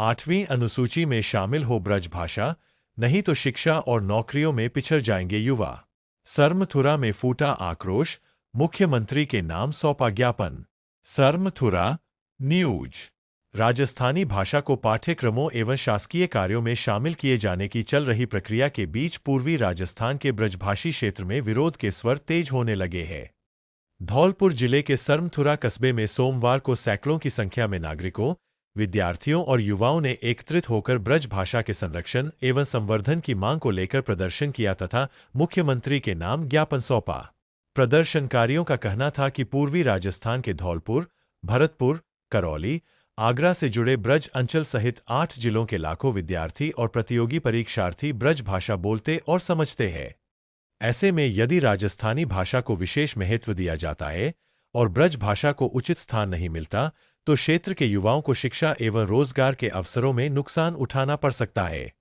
8वीं अनुसूची में शामिल हो ब्रज भाषा, नहीं तो शिक्षा और नौकरियों में पिछड़ जाएंगे युवा। सरमथुरा में फूटा आक्रोश, मुख्यमंत्री के नाम सौंपा ज्ञापन। सरमथुरा न्यूज। राजस्थानी भाषा को पाठ्यक्रमों एवं शासकीय कार्यों में शामिल किए जाने की चल रही प्रक्रिया के बीच पूर्वी राजस्थान के ब्रजभाषी क्षेत्र में विरोध के स्वर तेज होने लगे हैं। धौलपुर जिले के सरमथुरा कस्बे में सोमवार को सैकड़ों की संख्या में नागरिकों, विद्यार्थियों और युवाओं ने एकत्रित होकर ब्रज भाषा के संरक्षण एवं संवर्धन की मांग को लेकर प्रदर्शन किया तथा मुख्यमंत्री के नाम ज्ञापन सौंपा। प्रदर्शनकारियों का कहना था कि पूर्वी राजस्थान के धौलपुर, भरतपुर, करौली, आगरा से जुड़े ब्रज अंचल सहित 8 जिलों के लाखों विद्यार्थी और प्रतियोगी परीक्षार्थी ब्रज भाषा बोलते और समझते हैं। ऐसे में यदि राजस्थानी भाषा को विशेष महत्व दिया जाता है और ब्रज भाषा को उचित स्थान नहीं मिलता, तो क्षेत्र के युवाओं को शिक्षा एवं रोजगार के अवसरों में नुकसान उठाना पड़ सकता है।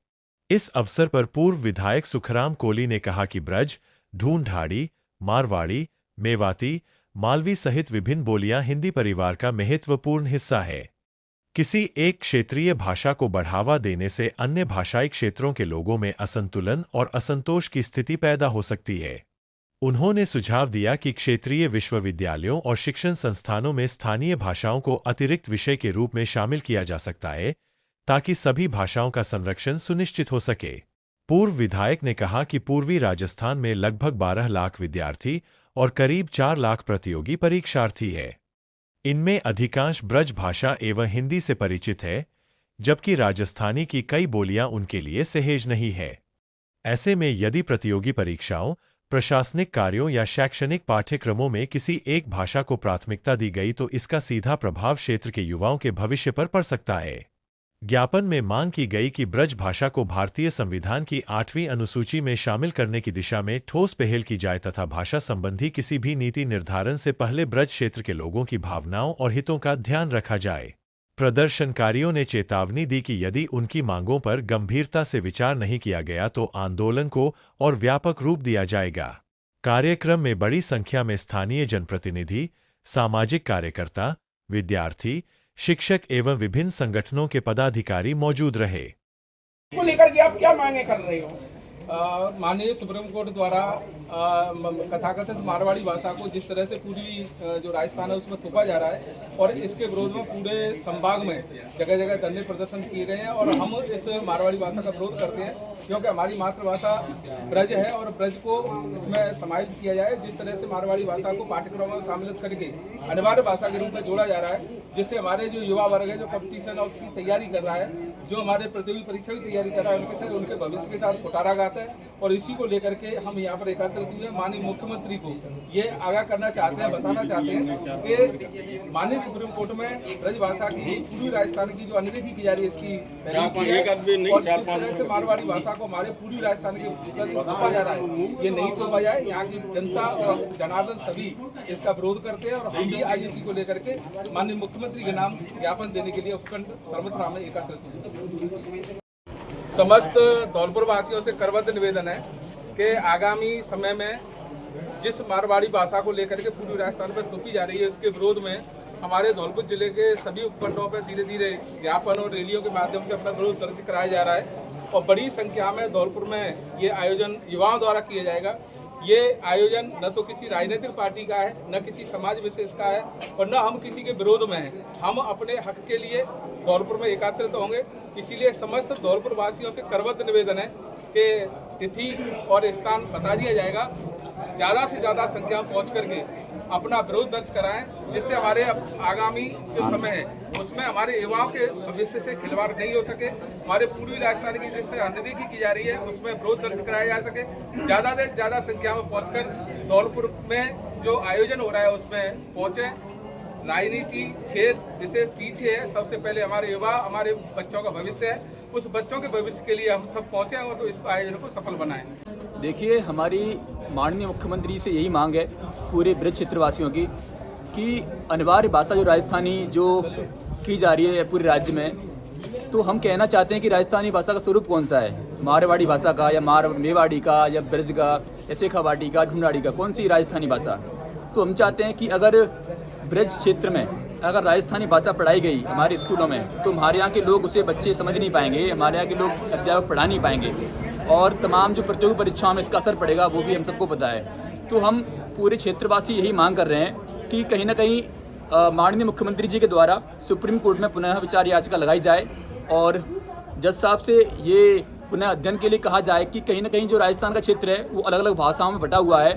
इस अवसर पर पूर्व विधायक सुखराम कोली ने कहा कि ब्रज, ढूंढाड़ी, मारवाड़ी, मेवाती, मालवी सहित विभिन्न बोलियां हिंदी परिवार का महत्वपूर्ण हिस्सा है। किसी एक क्षेत्रीय भाषा को बढ़ावा देने से अन्य भाषाई क्षेत्रों के लोगों में असंतुलन और असंतोष की स्थिति पैदा हो सकती है। उन्होंने सुझाव दिया कि क्षेत्रीय विश्वविद्यालयों और शिक्षण संस्थानों में स्थानीय भाषाओं को अतिरिक्त विषय के रूप में शामिल किया जा सकता है, ताकि सभी भाषाओं का संरक्षण सुनिश्चित हो सके। पूर्व विधायक ने कहा कि पूर्वी राजस्थान में लगभग 12 लाख विद्यार्थी और करीब 4 लाख प्रतियोगी परीक्षार्थी है। इनमें अधिकांश ब्रज भाषा एवं हिंदी से परिचित है, जबकि राजस्थानी की कई बोलियां उनके लिए सहज नहीं है। ऐसे में यदि प्रतियोगी परीक्षाओं, प्रशासनिक कार्यों या शैक्षणिक पाठ्यक्रमों में किसी एक भाषा को प्राथमिकता दी गई तो इसका सीधा प्रभाव क्षेत्र के युवाओं के भविष्य पर पड़ सकता है। ज्ञापन में मांग की गई कि ब्रज भाषा को भारतीय संविधान की 8वीं अनुसूची में शामिल करने की दिशा में ठोस पहल की जाए तथा भाषा संबंधी किसी भी नीति निर्धारण से पहले ब्रज क्षेत्र के लोगों की भावनाओं और हितों का ध्यान रखा जाए। प्रदर्शनकारियों ने चेतावनी दी कि यदि उनकी मांगों पर गंभीरता से विचार नहीं किया गया तो आंदोलन को और व्यापक रूप दिया जाएगा। कार्यक्रम में बड़ी संख्या में स्थानीय जनप्रतिनिधि, सामाजिक कार्यकर्ता, विद्यार्थी, शिक्षक एवं विभिन्न संगठनों के पदाधिकारी मौजूद रहे। को लेकर के आप क्या मांगे कर रहे हो? माननीय सुप्रीम कोर्ट द्वारा कथाकथित मारवाड़ी भाषा को जिस तरह से पूरी जो राजस्थान है उसमें थोपा जा रहा है और इसके विरोध में पूरे संभाग में जगह जगह धरने प्रदर्शन किए गए हैं और हम इस मारवाड़ी भाषा का विरोध करते हैं, क्योंकि हमारी मातृभाषा ब्रज है और ब्रज को इसमें समाहित किया जाए। जिस तरह से मारवाड़ी भाषा को पाठ्यक्रमों में शामिल करके अनिवार्य भाषा के रूप में जोड़ा जा रहा है, जिससे हमारे जो युवा वर्ग है जो कॉम्पिटिशन और की तैयारी कर रहा है, जो हमारे प्रतियोगी परीक्षा की तैयारी कर रहा है, उनके भविष्य के साथ कुटाराघात है। और इसी को लेकर के हम यहाँ पर एकत्रित हुए माननीय मुख्यमंत्री को ये आगाह करना चाहते हैं, बताना चाहते हैं कि माननीय सुप्रीम कोर्ट में ब्रज भाषा की पूरी राजस्थान की जो अनदेखी की जा रही है इसकी और किस तरह से मारवाड़ी भाषा को हमारे पूरी राजस्थान के थोपा जा रहा है, ये नहीं थोपा जाए। यहाँ की जनता और जनार्दन सभी इसका विरोध करते हैं और हम भी आज इसी को लेकर के माननीय मुख्यमंत्री के नाम ज्ञापन देने के लिए उपखंड सरमथुरा में एकत्रित हुए। समस्त धौलपुर वासियों से करबद्ध निवेदन है कि आगामी समय में जिस मारवाड़ी भाषा को लेकर के पूरी राजस्थान पर थोपी जा रही है, इसके विरोध में हमारे धौलपुर जिले के सभी उपखंडों पर धीरे धीरे ज्ञापन और रैलियों के माध्यम से अपना विरोध दर्ज कराया जा रहा है और बड़ी संख्या में धौलपुर में ये आयोजन युवाओं द्वारा किया जाएगा। ये आयोजन न तो किसी राजनीतिक पार्टी का है, न किसी समाज विशेष का है और न हम किसी के विरोध में हैं। हम अपने हक के लिए धौलपुर में एकत्रित होंगे। इसीलिए समस्त धौलपुर वासियों से करबद्ध निवेदन है कि तिथि और स्थान बता दिया जाएगा, ज़्यादा से ज़्यादा संख्या में पहुँच करके अपना विरोध दर्ज कराएं, जिससे हमारे आगामी जो समय है उसमें हमारे युवाओं के भविष्य से खिलवाड़ नहीं हो सके। हमारे पूर्वी राजस्थान की जिससे अनदेखी की जा रही है उसमें विरोध दर्ज कराया जा सके। ज़्यादा से ज़्यादा संख्या में पहुंचकर धौलपुर में जो आयोजन हो रहा है उसमें पहुंचे। राजनीति क्षेत्र विशेष पीछे है, सबसे पहले हमारे युवा, हमारे बच्चों का भविष्य है। उस बच्चों के भविष्य के लिए हम सब पहुंचे और तो इस आयोजन को सफल बनाएं। देखिए, हमारी माननीय मुख्यमंत्री से यही मांग है पूरे ब्रज क्षेत्रवासियों की कि अनिवार्य भाषा जो राजस्थानी जो की जा रही है पूरे राज्य में, तो हम कहना चाहते हैं कि राजस्थानी भाषा का स्वरूप कौन सा है, मारवाड़ी भाषा का या मेवाड़ी का या ब्रज का या शेखावाटी का, ढूंढाड़ी का, कौन सी राजस्थानी भाषा। तो हम चाहते हैं कि अगर ब्रज क्षेत्र में अगर राजस्थानी भाषा पढ़ाई गई हमारे स्कूलों में तो हमारे यहाँ के लोग उसे बच्चे समझ नहीं पाएंगे, हमारे यहाँ के लोग अध्यापक पढ़ा नहीं पाएंगे और तमाम जो प्रतियोगी परीक्षाओं में इसका असर पड़ेगा वो भी हम सबको पता है। तो हम पूरे क्षेत्रवासी यही मांग कर रहे हैं कि कहीं ना कहीं माननीय मुख्यमंत्री जी के द्वारा सुप्रीम कोर्ट में पुनः विचार याचिका लगाई जाए और जज साहब से ये पुनः अध्ययन के लिए कहा जाए कि कहीं ना कहीं जो राजस्थान का क्षेत्र है वो अलग अलग भाषाओं में बटा हुआ है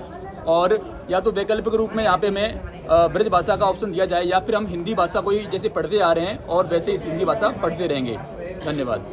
और या तो वैकल्पिक रूप में यहाँ पे हमें ब्रज भाषा का ऑप्शन दिया जाए या फिर हम हिंदी भाषा को ही जैसे पढ़ते आ रहे हैं और वैसे ही हिंदी भाषा पढ़ते रहेंगे। धन्यवाद।